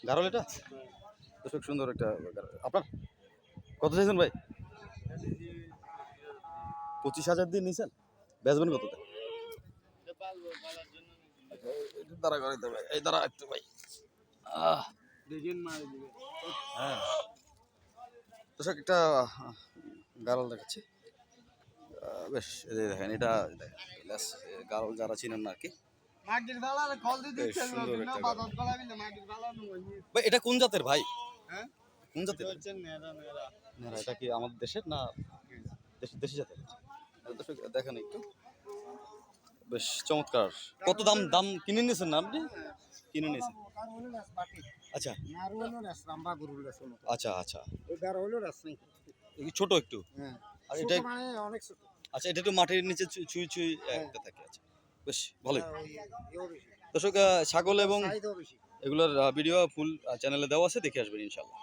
গারল এটা দর্শক সুন্দর একটা আপনার কত চাইছেন ভাই 25,000 দিয়ে নিয়েছেন বেচবেন কততে দাঁড়া করাইতে ভাই এই দাঁড়া একটু ভাই হ্যাঁ দর্শক একটা গারল দেখাচ্ছি বেশ দেখেন এটা গারল যারা চিনেন না আর কি ভাই এটা কোন জাতের ভাই কোন জাতের এটা কি আমাদের দেশের না দেশি জাতের দর্শক দেখেন একটু বেশ চমৎকার কত দাম কিনে নিয়েছেন না আপনি কিনে নিয়েছেন আচ্ছা আচ্ছা আচ্ছা ছোট একটু আর এটা আচ্ছা এটা একটু মাটির নিচে ছুঁই একটা থাকে আচ্ছা বেশ ভালোই দর্শক ছাগল এবং এগুলোর ভিডিও ফুল চ্যানেলে দেওয়া আছে দেখে আসবেন ইনশাআল্লাহ।